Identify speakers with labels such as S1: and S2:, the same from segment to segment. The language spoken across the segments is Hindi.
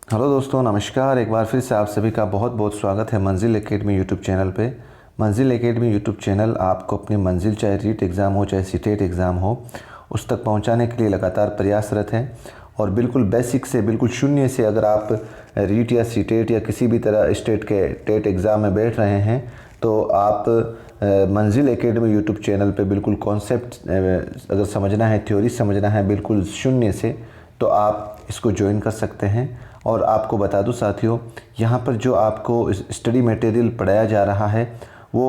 S1: हेलो दोस्तों, नमस्कार। एक बार फिर से आप सभी का बहुत बहुत स्वागत है मंजिल एकेडमी यूट्यूब चैनल पे। मंजिल एकेडमी यूट्यूब चैनल आपको अपनी मंजिल, चाहे रीट एग्ज़ाम हो चाहे सीटेट एग्ज़ाम हो, उस तक पहुंचाने के लिए लगातार प्रयासरत है। और बिल्कुल बेसिक से, बिल्कुल शून्य से अगर आप रीट या सीटेट या किसी भी तरह स्टेट के टेट एग्ज़ाम में बैठ रहे हैं तो आप मंजिल एकेडमी यूट्यूब चैनल पे बिल्कुल कॉन्सेप्ट अगर समझना है, थ्योरी समझना है बिल्कुल शून्य से, तो आप इसको ज्वाइन कर सकते हैं। और आपको बता दूं साथियों, यहाँ पर जो आपको स्टडी मटेरियल पढ़ाया जा रहा है वो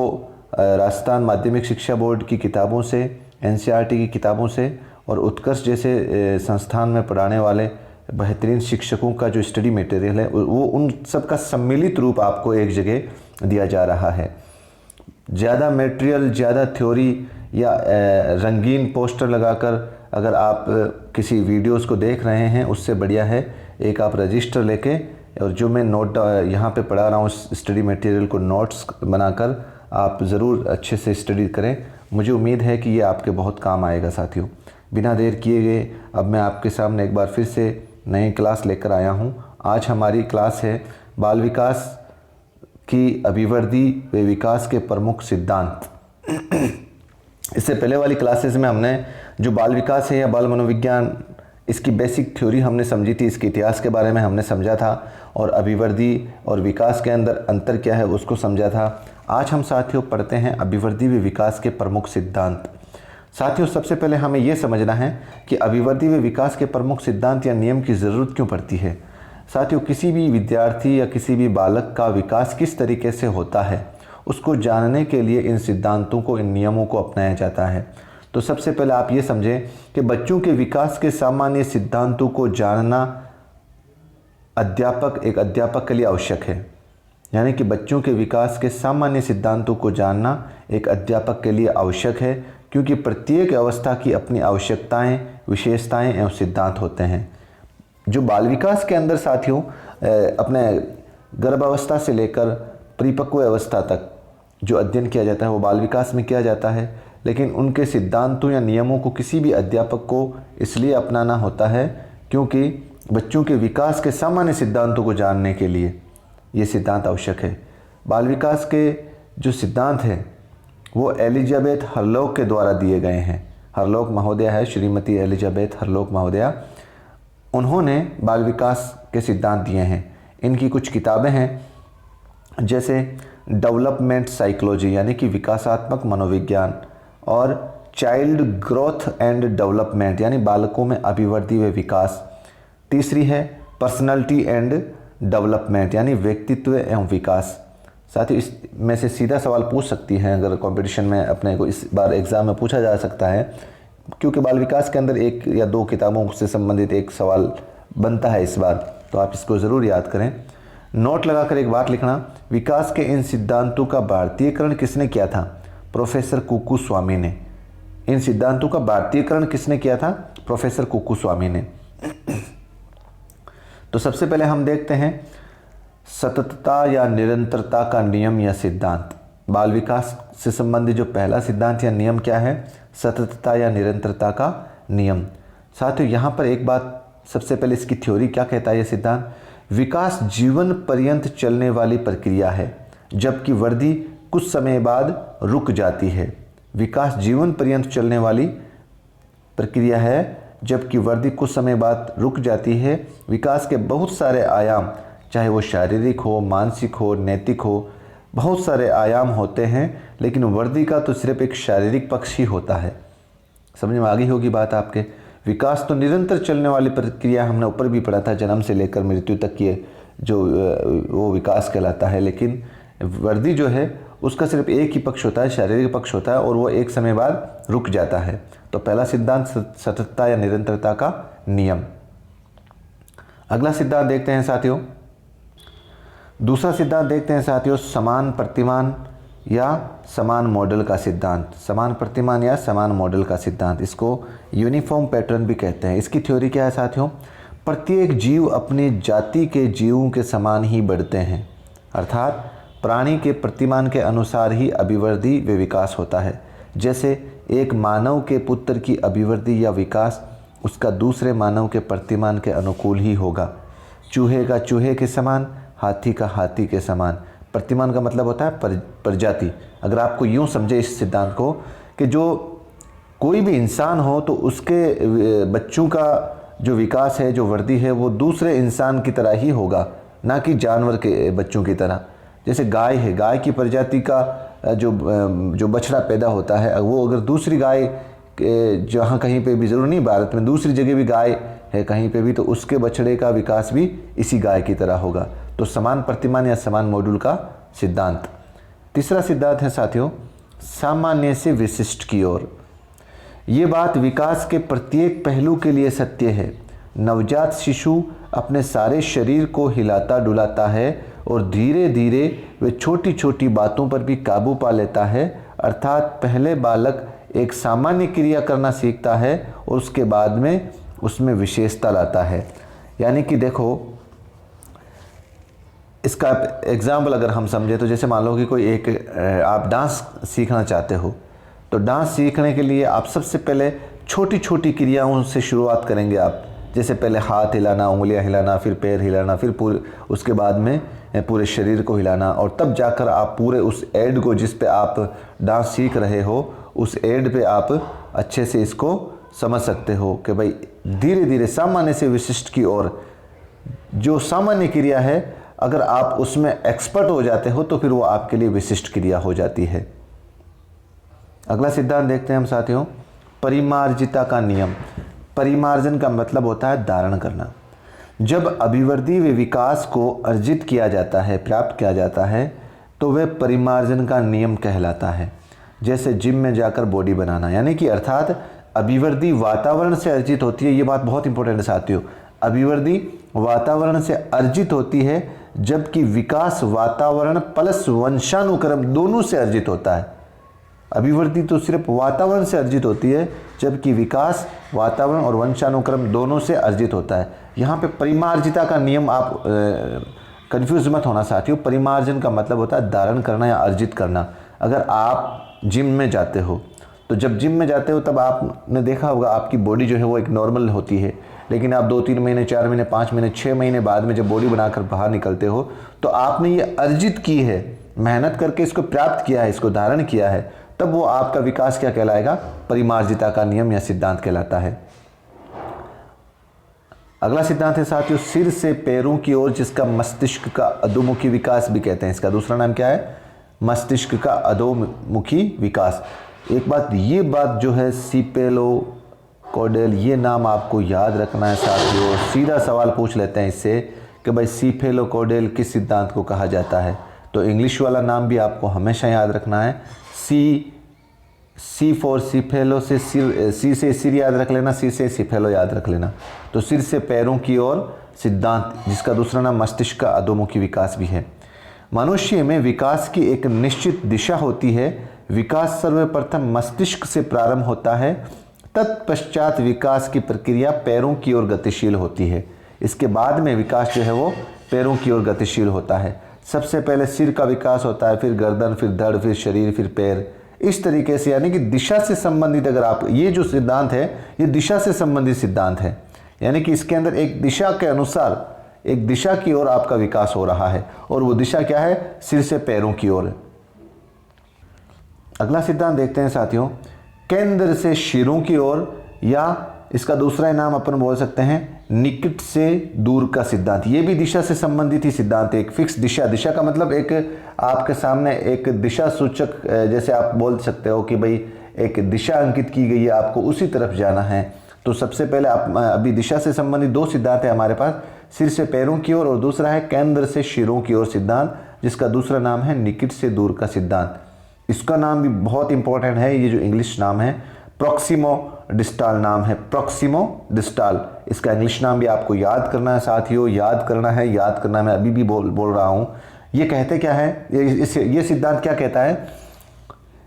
S1: राजस्थान माध्यमिक शिक्षा बोर्ड की किताबों से, एनसीईआरटी की किताबों से और उत्कर्ष जैसे संस्थान में पढ़ाने वाले बेहतरीन शिक्षकों का जो स्टडी मटेरियल है वो उन सब का सम्मिलित रूप आपको एक जगह दिया जा रहा है। ज़्यादा मटेरियल, ज़्यादा थ्योरी या रंगीन पोस्टर लगाकर अगर आप किसी वीडियोस को देख रहे हैं, उससे बढ़िया है एक आप रजिस्टर लेके और जो मैं नोट यहाँ पे पढ़ा रहा हूँ स्टडी मटेरियल को नोट्स बनाकर आप ज़रूर अच्छे से स्टडी करें। मुझे उम्मीद है कि ये आपके बहुत काम आएगा साथियों। बिना देर किए गए अब मैं आपके सामने एक बार फिर से नई क्लास लेकर आया हूँ। आज हमारी क्लास है बाल विकास की अभिवृद्धि व विकास के प्रमुख सिद्धांत। इससे पहले वाली क्लासेस में हमने जो बाल विकास है या बाल मनोविज्ञान, इसकी बेसिक थ्योरी हमने समझी थी, इसके इतिहास के बारे में हमने समझा था और अभिवृद्धि और विकास के अंदर अंतर क्या है उसको समझा था। आज हम साथियों पढ़ते हैं अभिवृद्धि व विकास के प्रमुख सिद्धांत। साथियों सबसे पहले हमें यह समझना है कि अभिवृद्धि व विकास के प्रमुख सिद्धांत या नियम की ज़रूरत क्यों पड़ती है। साथियों किसी भी विद्यार्थी या किसी भी बालक का विकास किस तरीके से होता है उसको जानने के लिए इन सिद्धांतों को, इन नियमों को अपनाया जाता है। तो सबसे पहले आप ये समझें कि बच्चों के विकास के सामान्य सिद्धांतों को जानना एक अध्यापक के लिए आवश्यक है। यानी कि बच्चों के विकास के सामान्य सिद्धांतों को जानना एक अध्यापक के लिए आवश्यक है, क्योंकि प्रत्येक अवस्था की अपनी आवश्यकताएं, विशेषताएं एवं सिद्धांत होते हैं। जो बाल विकास के अंदर साथियों अपने गर्भावस्था से लेकर परिपक्व अवस्था तक जो अध्ययन किया जाता है वो बाल विकास में किया जाता है, लेकिन उनके सिद्धांतों या नियमों को किसी भी अध्यापक को इसलिए अपनाना होता है क्योंकि बच्चों के विकास के सामान्य सिद्धांतों को जानने के लिए ये सिद्धांत आवश्यक है। बाल विकास के जो सिद्धांत हैं वो एलिजाबेथ हरलॉक के द्वारा दिए गए हैं। हरलॉक महोदया है, श्रीमती एलिजाबेथ हरलॉक महोदया, उन्होंने बाल विकास के सिद्धांत दिए हैं। इनकी कुछ किताबें हैं जैसे डेवलपमेंट साइकोलॉजी यानी कि विकासात्मक मनोविज्ञान, और चाइल्ड ग्रोथ एंड डेवलपमेंट यानी बालकों में अभिवृद्धि व विकास। तीसरी है पर्सनालिटी एंड डेवलपमेंट यानी व्यक्तित्व एवं विकास। साथ ही इसमें से सीधा सवाल पूछ सकती हैं, अगर कंपटीशन में अपने को इस बार एग्ज़ाम में पूछा जा सकता है, क्योंकि बाल विकास के अंदर एक या दो किताबों से संबंधित एक सवाल बनता है इस बार, तो आप इसको ज़रूर याद करें। नोट लगाकर एक बात लिखना, विकास के इन सिद्धांतों का भारतीयकरण किसने किया था? प्रोफेसर कुक्कुस्वामी ने। इन सिद्धांतों का भारतीयकरण किसने किया था? प्रोफेसर कुक्कुस्वामी ने। तो सबसे पहले हम देखते हैं सततता या निरंतरता का नियम या सिद्धांत। बाल विकास से संबंधित जो पहला सिद्धांत या नियम क्या है? सततता या निरंतरता का नियम। साथियों यहाँ पर एक बात, सबसे पहले इसकी थ्योरी क्या कहता है ये सिद्धांत? विकास जीवन पर्यंत चलने वाली प्रक्रिया है जबकि वृद्धि कुछ समय बाद रुक जाती है। विकास जीवन पर्यंत चलने वाली प्रक्रिया है जबकि वृद्धि कुछ समय बाद रुक जाती है। विकास के बहुत सारे आयाम, चाहे वो शारीरिक हो, मानसिक हो, नैतिक हो, बहुत सारे आयाम होते हैं, लेकिन वृद्धि का तो सिर्फ एक शारीरिक पक्ष ही होता है। समझ में आ गई होगी बात आपके। विकास तो निरंतर चलने वाली प्रक्रिया, हमने ऊपर भी पढ़ा था, जन्म से लेकर मृत्यु तक की जो वो विकास कहलाता है, लेकिन वृद्धि जो है उसका सिर्फ एक ही पक्ष होता है, शारीरिक पक्ष होता है, और वो एक समय बाद रुक जाता है। तो पहला सिद्धांत सततता या निरंतरता का नियम। अगला सिद्धांत देखते हैं साथियों। दूसरा सिद्धांत देखते हैं साथियों, समान प्रतिमान या समान मॉडल का सिद्धांत। समान प्रतिमान या समान मॉडल का सिद्धांत, इसको यूनिफॉर्म पैटर्न भी कहते हैं। इसकी थ्योरी क्या है साथियों? प्रत्येक जीव अपनी जाति के जीवों के समान ही बढ़ते हैं, अर्थात प्राणी के प्रतिमान के अनुसार ही अभिवृद्धि व विकास होता है। जैसे एक मानव के पुत्र की अभिवृद्धि या विकास उसका दूसरे मानव के प्रतिमान के अनुकूल ही होगा। चूहे का चूहे के समान, हाथी का हाथी के समान। प्रतिमान का मतलब होता है प्रजाति। अगर आपको यूँ समझे इस सिद्धांत को कि जो कोई भी इंसान हो तो उसके बच्चों का जो विकास है, जो वृद्धि है, वो दूसरे इंसान की तरह ही होगा, ना कि जानवर के बच्चों की तरह। जैसे गाय है, गाय की प्रजाति का जो बछड़ा पैदा होता है, वो अगर दूसरी गाय जहाँ कहीं पे भी, ज़रूर नहीं भारत में, दूसरी जगह भी गाय है कहीं पे भी, तो उसके बछड़े का विकास भी इसी गाय की तरह होगा। तो समान प्रतिमान या समान मॉड्यूल का सिद्धांत। तीसरा सिद्धांत है साथियों, सामान्य से विशिष्ट की ओर। ये बात विकास के प्रत्येक पहलू के लिए सत्य है। नवजात शिशु अपने सारे शरीर को हिलाता डुलाता है और धीरे धीरे वे छोटी छोटी बातों पर भी काबू पा लेता है। अर्थात पहले बालक एक सामान्य क्रिया करना सीखता है और उसके बाद में उसमें विशेषता लाता है। यानी कि देखो, इसका एग्जाम्पल अगर हम समझे तो जैसे मान लो कि कोई एक आप डांस सीखना चाहते हो, तो डांस सीखने के लिए आप सबसे पहले छोटी छोटी क्रियाओं से शुरुआत करेंगे आप। जैसे पहले हाथ हिलाना, उंगलियां हिलाना, फिर पैर हिलाना, फिर उसके बाद में पूरे शरीर को हिलाना, और तब जाकर आप पूरे उस एड को, जिस पे आप डांस सीख रहे हो, उस एड पे आप अच्छे से इसको समझ सकते हो कि भाई धीरे धीरे सामान्य से विशिष्ट की ओर। जो सामान्य क्रिया है, अगर आप उसमें एक्सपर्ट हो जाते हो तो फिर वो आपके लिए विशिष्ट क्रिया हो जाती है। अगला सिद्धांत देखते हैं हम साथियों, परिमार्जिता का नियम। परिमार्जन का मतलब होता है धारण करना। जब अभिवृद्धि व विकास को अर्जित किया जाता है, प्राप्त किया जाता है, तो वह परिमार्जन का नियम कहलाता है। जैसे जिम में जाकर बॉडी बनाना, यानी कि अर्थात अभिवृद्धि वातावरण से अर्जित होती है। ये बात बहुत इंपॉर्टेंट है साथियों, अभिवृद्धि वातावरण से अर्जित होती है, जबकि विकास वातावरण प्लस वंशानुक्रम दोनों से अर्जित होता है। अभिवृद्धि तो सिर्फ वातावरण से अर्जित होती है, जबकि विकास वातावरण और वंशानुक्रम दोनों से अर्जित होता है। यहाँ पे परिमार्जिता का नियम, आप कंफ्यूज मत होना साथियों। परिमार्जन का मतलब होता है धारण करना या अर्जित करना। अगर आप जिम में जाते हो, तो जब जिम में जाते हो तब आपने देखा होगा आपकी बॉडी जो है वो एक नॉर्मल होती है, लेकिन आप 2-3 महीने, 4 महीने, 5 महीने, 6 महीने बाद में जब बॉडी बनाकर बाहर निकलते हो, तो आपने ये अर्जित की है, मेहनत करके इसको प्राप्त किया है, इसको धारण किया है, तब वो आपका विकास क्या कहलाएगा? परिमार्जिता का नियम या सिद्धांत कहलाता है। अगला सिद्धांत है साथियों, सिर से पैरों की ओर, जिसका मस्तिष्क का अधोमुखी विकास भी कहते हैं। इसका दूसरा नाम क्या है? मस्तिष्क का अधोमुखी विकास। एक बात, ये बात जो है सीफेलोकॉडेल, ये नाम आपको याद रखना है साथियों। सीधा सवाल पूछ लेते हैं इससे कि भाई सीफेलोकॉडेल किस सिद्धांत को कहा जाता है, तो इंग्लिश वाला नाम भी आपको हमेशा याद रखना है। सी फॉर सीफेलो से सिर, सी से सिर याद रख लेना, सी से सीफेलो याद रख लेना। तो सिर से पैरों की ओर सिद्धांत, जिसका दूसरा नाम मस्तिष्क का अधोमुखी विकास भी है। मनुष्य में विकास की एक निश्चित दिशा होती है। विकास सर्वप्रथम मस्तिष्क से प्रारंभ होता है, तत्पश्चात विकास की प्रक्रिया पैरों की ओर गतिशील होती है। इसके बाद में विकास जो है वो पैरों की ओर गतिशील होता है। सबसे पहले सिर का विकास होता है, फिर गर्दन, फिर धड़, फिर शरीर, फिर पैर, इस तरीके से। यानी कि दिशा से संबंधित, अगर आप, ये जो सिद्धांत है ये दिशा से संबंधित सिद्धांत है, यानी कि इसके अंदर एक दिशा के अनुसार, एक दिशा की ओर आपका विकास हो रहा है, और वो दिशा क्या है? सिर से पैरों की ओर। अगला सिद्धांत देखते हैं साथियों, केंद्र से शिरों की ओर, या इसका दूसरा नाम अपन बोल सकते हैं निकट से दूर का सिद्धांत। ये भी दिशा से संबंधित ही सिद्धांत है। एक फिक्स दिशा, दिशा का मतलब एक आपके सामने एक दिशा सूचक, जैसे आप बोल सकते हो कि भाई एक दिशा अंकित की गई है, आपको उसी तरफ जाना है। तो सबसे पहले आप, अभी दिशा से संबंधित 2 सिद्धांत है हमारे पास, सिर से पैरों की ओर, और दूसरा है केंद्र से शिरों की ओर सिद्धांत, जिसका दूसरा नाम है निकट से दूर का सिद्धांत। इसका नाम भी बहुत इंपॉर्टेंट है, ये जो इंग्लिश नाम है प्रोक्सिमो डिस्टाल नाम है, प्रोक्सिमो डिस्टाल। इसका इंग्लिश नाम भी आपको याद करना है साथियों, याद करना है। मैं अभी भी बोल रहा हूँ। ये कहते क्या है, ये सिद्धांत क्या कहता है?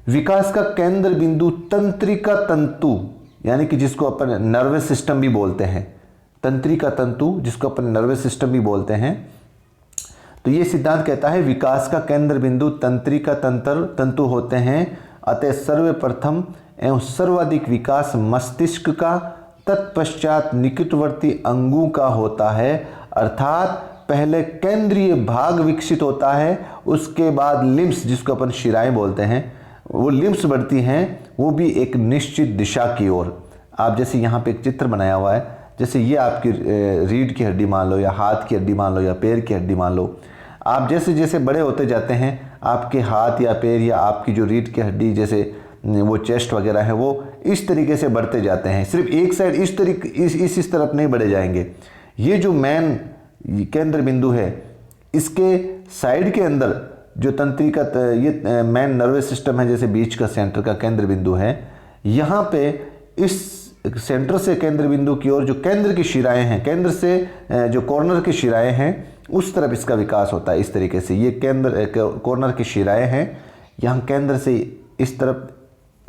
S1: विकास का केंद्र बिंदु तंत्रिका तंतु, यानी कि जिसको अपन नर्वस सिस्टम भी बोलते हैं, तंत्रिका तंतु, जिसको अपन नर्वस सिस्टम भी बोलते हैं। तो ये सिद्धांत कहता है विकास का केंद्र बिंदु तंत्रिका तंतु होते हैं, अतः सर्वप्रथम एवं सर्वाधिक विकास मस्तिष्क का, तत्पश्चात निकटवर्ती अंगों का होता है। अर्थात पहले केंद्रीय भाग विकसित होता है, उसके बाद लिम्स, जिसको अपन शिराएं बोलते हैं, वो लिम्स बढ़ती हैं, वो भी एक निश्चित दिशा की ओर। आप जैसे यहाँ पे एक चित्र बनाया हुआ है, जैसे ये आपकी रीढ़ की हड्डी मान लो, या हाथ की हड्डी मान लो, या पैर की हड्डी मान लो। आप जैसे जैसे बड़े होते जाते हैं, आपके हाथ या पैर या आपकी जो रीढ़ की हड्डी, जैसे वो चेस्ट वगैरह है, वो इस तरीके से बढ़ते जाते हैं। सिर्फ एक साइड इस तरीके इस तरफ नहीं बढ़े जाएंगे। ये जो मेन केंद्र बिंदु है, इसके साइड के अंदर जो तंत्रिका, ये मेन नर्वस सिस्टम है, जैसे बीच का सेंटर का केंद्र बिंदु है, यहाँ पे इस सेंटर से केंद्र बिंदु की ओर जो केंद्र की शिराएं हैं, केंद्र से जो कॉर्नर की शिराएं हैं, उस तरफ इसका विकास होता है। इस तरीके से ये केंद्र कॉर्नर की शिराएं हैं, यहाँ केंद्र से इस तरफ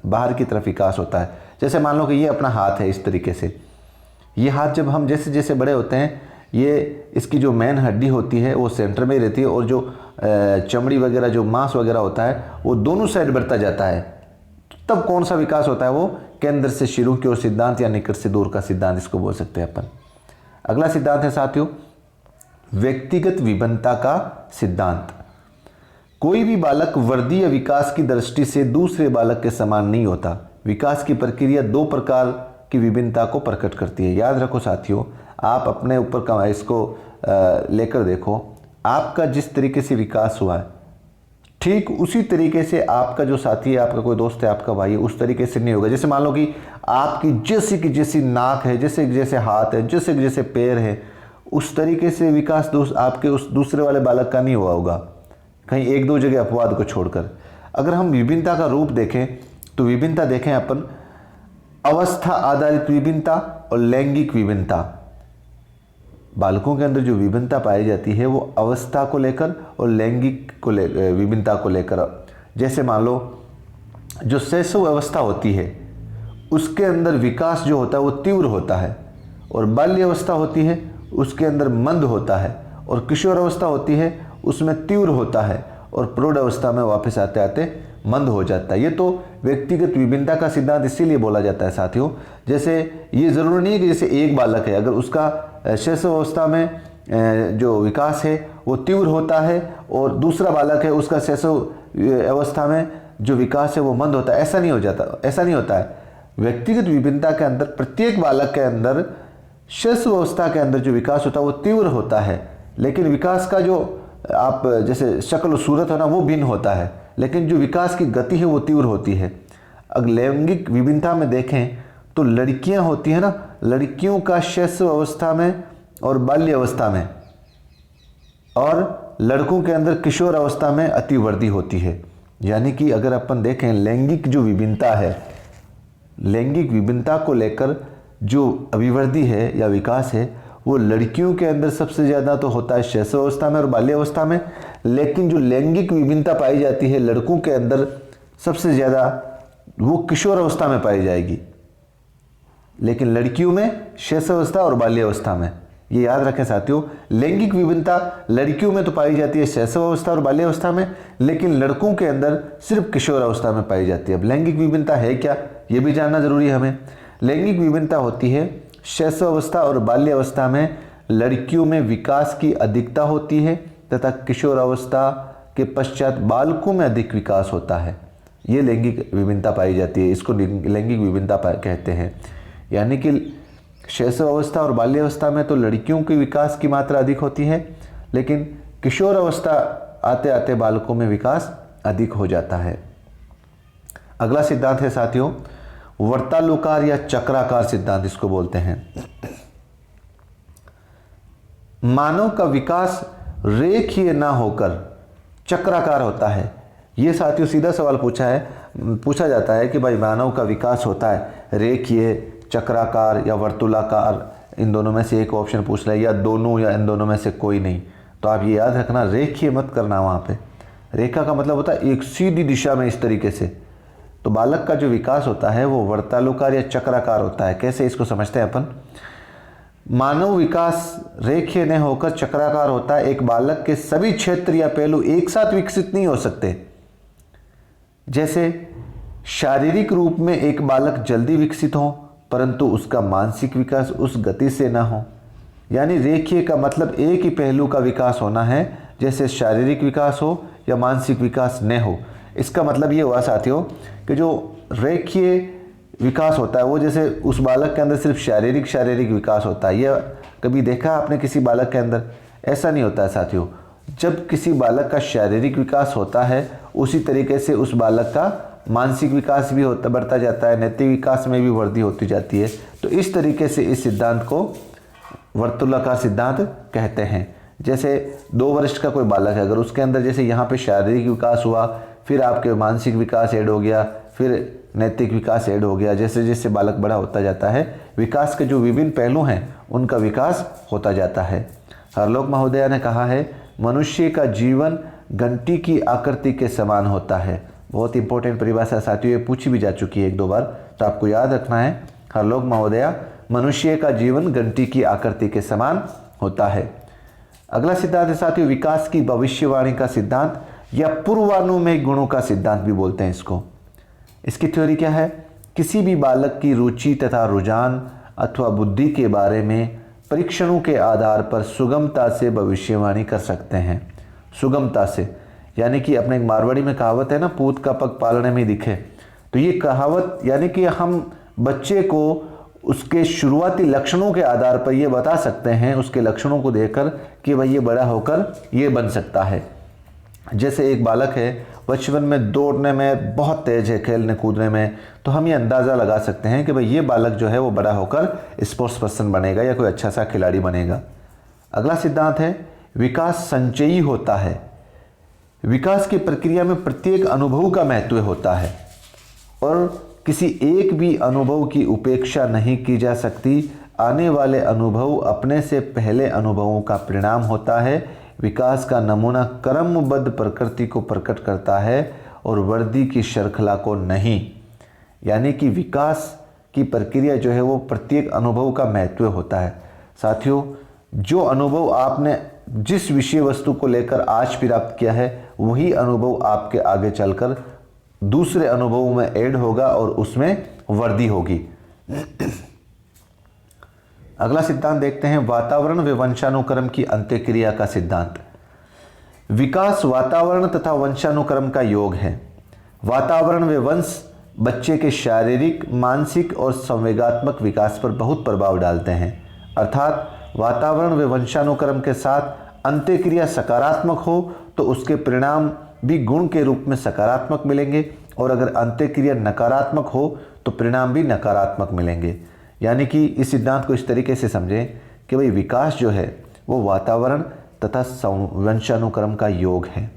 S1: बाहर की तरफ विकास होता है। जैसे मान लो कि ये अपना हाथ है, इस तरीके से ये हाथ जब हम जैसे जैसे बड़े होते हैं, ये इसकी जो मेन हड्डी होती है वो सेंटर में ही रहती है, और जो चमड़ी वगैरह, जो मांस वगैरह होता है, वो दोनों साइड बढ़ता जाता है। तब कौन सा विकास होता है? वो केंद्र से शुरू की ओर सिद्धांत या निकट से दूर का सिद्धांत, इसको बोल सकते हैं अपन। अगला सिद्धांत है साथियों, व्यक्तिगत विभिन्नता का सिद्धांत। कोई भी बालक वृद्धि या विकास की दृष्टि से दूसरे बालक के समान नहीं होता। विकास की प्रक्रिया दो प्रकार की विभिन्नता को प्रकट करती है। याद रखो साथियों, आप अपने ऊपर का इसको लेकर देखो, आपका जिस तरीके से विकास हुआ है, ठीक उसी तरीके से आपका जो साथी है, आपका कोई दोस्त है, आपका भाई है, उस तरीके से नहीं होगा। जैसे मान लो कि आपकी जैसी की जैसी नाक है, जैसे जैसे हाथ है, जैसे जैसे पैर है, उस तरीके से विकास आपके उस दूसरे वाले बालक का नहीं हुआ होगा, कहीं एक दो जगह अपवाद को छोड़कर। अगर हम विभिन्नता का रूप देखें तो विभिन्नता देखें अपन, अवस्था आधारित विभिन्नता और लैंगिक विभिन्नता। बालकों के अंदर जो विभिन्नता पाई जाती है वो अवस्था को लेकर और लैंगिक को विभिन्नता को लेकर। जैसे मान लो जो शैशव अवस्था होती है, उसके अंदर विकास जो होता है वो तीव्र होता है, और बाल्य अवस्था होती है उसके अंदर मंद होता है, और किशोर अवस्था होती है उसमें तीव्र होता है, और प्रौढ़ अवस्था में वापस आते आते मंद हो जाता है। ये तो व्यक्तिगत विभिन्नता का सिद्धांत इसीलिए बोला जाता है साथियों। जैसे ये ज़रूरी नहीं है कि जैसे एक बालक है, अगर उसका शैशव अवस्था में जो विकास है वो तीव्र होता है, और दूसरा बालक है उसका शैशव अवस्था में जो विकास है वो मंद होता है, ऐसा नहीं हो जाता, ऐसा नहीं होता है। व्यक्तिगत विभिन्नता के अंदर प्रत्येक बालक के अंदर शैशव अवस्था के अंदर जो विकास होता है वो तीव्र होता है, लेकिन विकास का जो आप जैसे शक्ल और सूरत है ना, वो भिन्न होता है, लेकिन जो विकास की गति है वो तीव्र होती है। अगर लैंगिक विभिन्नता में देखें तो लड़कियां होती हैं ना, लड़कियों का शैशव अवस्था में और बाल्य अवस्था में, और लड़कों के अंदर किशोर अवस्था में अतिवृद्धि होती है। यानी कि अगर अपन देखें लैंगिक जो विभिन्नता है, लैंगिक विभिन्नता को लेकर जो अभिवृद्धि है या विकास है, वो लड़कियों के अंदर सबसे ज़्यादा तो होता है शैशव अवस्था में और बाल्य अवस्था में, लेकिन जो लैंगिक विभिन्नता पाई जाती है लड़कों के अंदर सबसे ज़्यादा वो किशोर अवस्था में पाई जाएगी, लेकिन लड़कियों में शैशव अवस्था और बाल्य अवस्था में। ये याद रखें साथियों, लैंगिक विभिन्नता लड़कियों में तो पाई जाती है शैशव अवस्था और बाल्य अवस्था में, लेकिन लड़कों के अंदर सिर्फ किशोर अवस्था में पाई जाती है। अब लैंगिक विभिन्नता है क्या, ये भी जानना जरूरी है हमें। लैंगिक विभिन्नता होती है शैशव अवस्था और बाल्य अवस्था में लड़कियों में विकास की अधिकता होती है, तथा किशोर अवस्था के पश्चात बालकों में अधिक विकास होता है। ये लैंगिक विभिन्नता पाई जाती है, इसको लैंगिक विभिन्नता कहते हैं। यानी कि शैशव अवस्था और बाल्य अवस्था में तो लड़कियों के विकास की मात्रा अधिक होती है, लेकिन किशोर अवस्था आते आते बालकों में विकास अधिक हो जाता है। अगला सिद्धांत है साथियों, वर्तालुकार या चक्राकार सिद्धांत इसको बोलते हैं। मानव का विकास रेखीय ना होकर चक्राकार होता है। ये साथियों सीधा सवाल पूछा जाता है कि भाई मानव का विकास होता है रेखीय, चक्राकार या वर्तुलाकार, इन दोनों में से एक ऑप्शन पूछ रहा है, या दोनों, या इन दोनों में से कोई नहीं। तो आप ये याद रखना, रेखीय मत करना वहाँ पे। रेखा का मतलब होता है एक सीधी दिशा में इस तरीके से। तो बालक का जो विकास होता है वो वर्तालुकार या चक्राकार होता है। कैसे, इसको समझते हैं अपन। मानव विकास रेखीय न होकर चक्राकार होता है। एक बालक के सभी क्षेत्र या पहलू एक साथ विकसित नहीं हो सकते। जैसे शारीरिक रूप में एक बालक जल्दी विकसित हो, परंतु उसका मानसिक विकास उस गति से ना हो। यानी रेखीय का मतलब एक ही पहलू का विकास होना है, जैसे शारीरिक विकास हो या मानसिक विकास न हो। इसका मतलब ये हुआ साथियों कि जो रेखीय विकास होता है वो जैसे उस बालक के अंदर सिर्फ शारीरिक विकास होता है। यह कभी देखा आपने किसी बालक के अंदर? ऐसा नहीं होता है साथियों। जब किसी बालक का शारीरिक विकास होता है उसी तरीके से उस बालक का मानसिक विकास भी बढ़ता जाता है, नैतिक विकास में भी वृद्धि होती जाती है। तो इस तरीके से इस सिद्धांत को वर्तुलाकार सिद्धांत कहते हैं। जैसे 2 वर्ष का कोई बालक है, अगर उसके अंदर जैसे यहाँ पे शारीरिक विकास हुआ, फिर आपके मानसिक विकास ऐड हो गया, फिर नैतिक विकास ऐड हो गया, जैसे जैसे बालक बड़ा होता जाता है विकास के जो विभिन्न पहलू हैं उनका विकास होता जाता है। हरलोक महोदया ने कहा है मनुष्य का जीवन घंटी की आकृति के समान होता है। बहुत इंपॉर्टेंट परिभाषा साथियों, ये पूछी भी जा चुकी है 1-2 बार, तो आपको याद रखना है। हरलोक महोदया, मनुष्य का जीवन घंटी की आकृति के समान होता है। अगला सिद्धांत है साथियों विकास की भविष्यवाणी का सिद्धांत या पूर्वानुमेय गुणों का सिद्धांत भी बोलते हैं इसको। इसकी थ्योरी क्या है? किसी भी बालक की रुचि तथा रुझान अथवा बुद्धि के बारे में परीक्षणों के आधार पर सुगमता से भविष्यवाणी कर सकते हैं। सुगमता से, यानी कि अपने एक मारवाड़ी में कहावत है ना, पूत का पग पालने में दिखे। तो ये कहावत यानी कि हम बच्चे को उसके शुरुआती लक्षणों के आधार पर ये बता सकते हैं, उसके लक्षणों को देखकर कि भाई ये बड़ा होकर ये बन सकता है। जैसे एक बालक है बचपन में दौड़ने में बहुत तेज है, खेलने कूदने में, तो हम ये अंदाज़ा लगा सकते हैं कि भाई ये बालक जो है वो बड़ा होकर स्पोर्ट्स पर्सन बनेगा या कोई अच्छा सा खिलाड़ी बनेगा। अगला सिद्धांत है विकास संचयी होता है। विकास की प्रक्रिया में प्रत्येक अनुभव का महत्व होता है और किसी एक भी अनुभव की उपेक्षा नहीं की जा सकती। आने वाले अनुभव अपने से पहले अनुभवों का परिणाम होता है। विकास का नमूना क्रमबद्ध प्रकृति को प्रकट करता है और वृद्धि की श्रृंखला को नहीं। यानी कि विकास की प्रक्रिया जो है वो प्रत्येक अनुभव का महत्व होता है। साथियों, जो अनुभव आपने जिस विषय वस्तु को लेकर आज प्राप्त किया है वही अनुभव आपके आगे चलकर दूसरे अनुभवों में ऐड होगा और उसमें वृद्धि होगी। अगला सिद्धांत देखते हैं वातावरण व वंशानुक्रम की अंत्यक्रिया का सिद्धांत। विकास वातावरण तथा वंशानुक्रम का योग है। वातावरण व वंश बच्चे के शारीरिक, मानसिक और संवेगात्मक विकास पर बहुत प्रभाव डालते हैं। अर्थात वातावरण व वंशानुक्रम के साथ अंत्यक्रिया सकारात्मक हो तो उसके परिणाम भी गुण के रूप में सकारात्मक मिलेंगे, और अगर अंत्यक्रिया नकारात्मक हो तो परिणाम भी नकारात्मक मिलेंगे। यानी कि इस सिद्धांत को इस तरीके से समझें कि भाई विकास जो है वो वातावरण तथा वंशानुक्रम का योग है।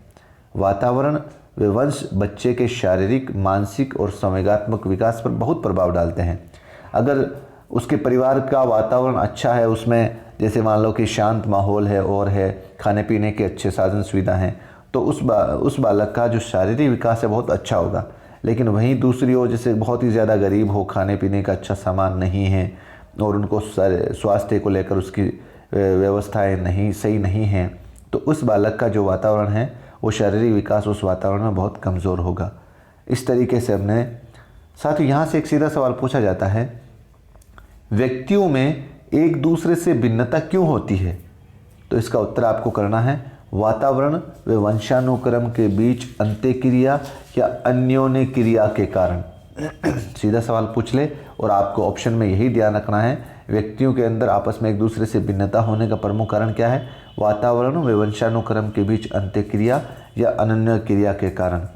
S1: वातावरण व वंश बच्चे के शारीरिक, मानसिक और संवेगात्मक विकास पर बहुत प्रभाव डालते हैं। अगर उसके परिवार का वातावरण अच्छा है, उसमें जैसे मान लो कि शांत माहौल है और है, खाने पीने के अच्छे साधन सुविधा हैं, तो उस बालक का जो शारीरिक विकास है बहुत अच्छा होगा। लेकिन वहीं दूसरी ओर जैसे बहुत ही ज़्यादा गरीब हो, खाने पीने का अच्छा सामान नहीं है और उनको स्वास्थ्य को लेकर उसकी व्यवस्थाएं सही नहीं हैं, तो उस बालक का जो वातावरण है वो शारीरिक विकास उस वातावरण में बहुत कमज़ोर होगा। इस तरीके से हमने साथ ही यहाँ से एक सीधा सवाल पूछा जाता है, व्यक्तियों में एक दूसरे से भिन्नता क्यों होती है? तो इसका उत्तर आपको करना है वातावरण व वंशानुक्रम के बीच अंत्यक्रिया या अन्योन्य क्रिया के कारण। सीधा सवाल पूछ ले और आपको ऑप्शन में यही ध्यान रखना है, व्यक्तियों के अंदर आपस में एक दूसरे से भिन्नता होने का प्रमुख कारण क्या है? वातावरण व वंशानुक्रम के बीच अंत्यक्रिया या अन्योन्य क्रिया के कारण।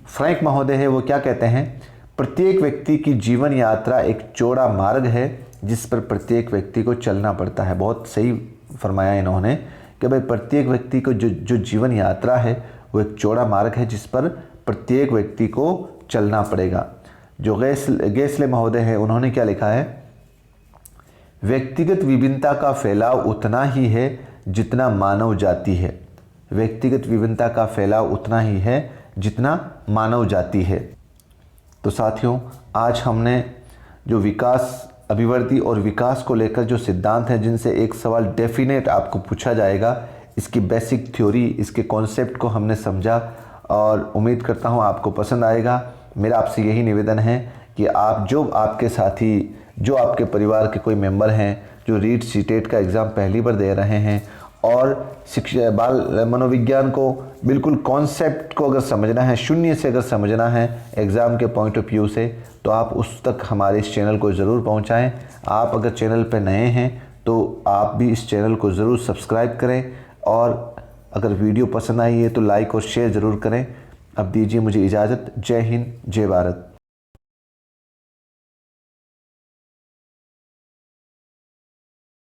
S1: फ्रैंक महोदय है वो क्या कहते हैं, प्रत्येक व्यक्ति की जीवन यात्रा एक चौड़ा मार्ग है जिस पर प्रत्येक व्यक्ति को चलना पड़ता है। बहुत सही फरमाया इन्होंने कि भाई प्रत्येक व्यक्ति को जो जीवन यात्रा है वो एक चौड़ा मार्ग है जिस पर प्रत्येक व्यक्ति को चलना पड़ेगा। जो गेसले महोदय है उन्होंने क्या लिखा है, व्यक्तिगत विभिन्नता का फैलाव उतना ही है जितना मानव जाति है। व्यक्तिगत विभिन्नता का फैलाव उतना ही है जितना मानव जाति है। तो साथियों, आज हमने जो विकास, अभिवृद्धि और विकास को लेकर जो सिद्धांत हैं जिनसे एक सवाल डेफिनेट आपको पूछा जाएगा, इसकी बेसिक थ्योरी, इसके कॉन्सेप्ट को हमने समझा और उम्मीद करता हूँ आपको पसंद आएगा। मेरा आपसे यही निवेदन है कि आप जो आपके साथी जो आपके परिवार के कोई मेंबर हैं जो रीट सीटेट का एग्ज़ाम पहली बार दे रहे हैं और शिक्षा बाल मनोविज्ञान को बिल्कुल कॉन्सेप्ट को अगर समझना है, शून्य से अगर समझना है एग्ज़ाम के पॉइंट ऑफ व्यू से, तो आप उस तक हमारे इस चैनल को ज़रूर पहुंचाएं। आप अगर चैनल पर नए हैं तो आप भी इस चैनल को ज़रूर सब्सक्राइब करें और अगर वीडियो पसंद आई है तो लाइक और शेयर ज़रूर करें। अब दीजिए मुझे इजाज़त। जय हिंद, जय भारत।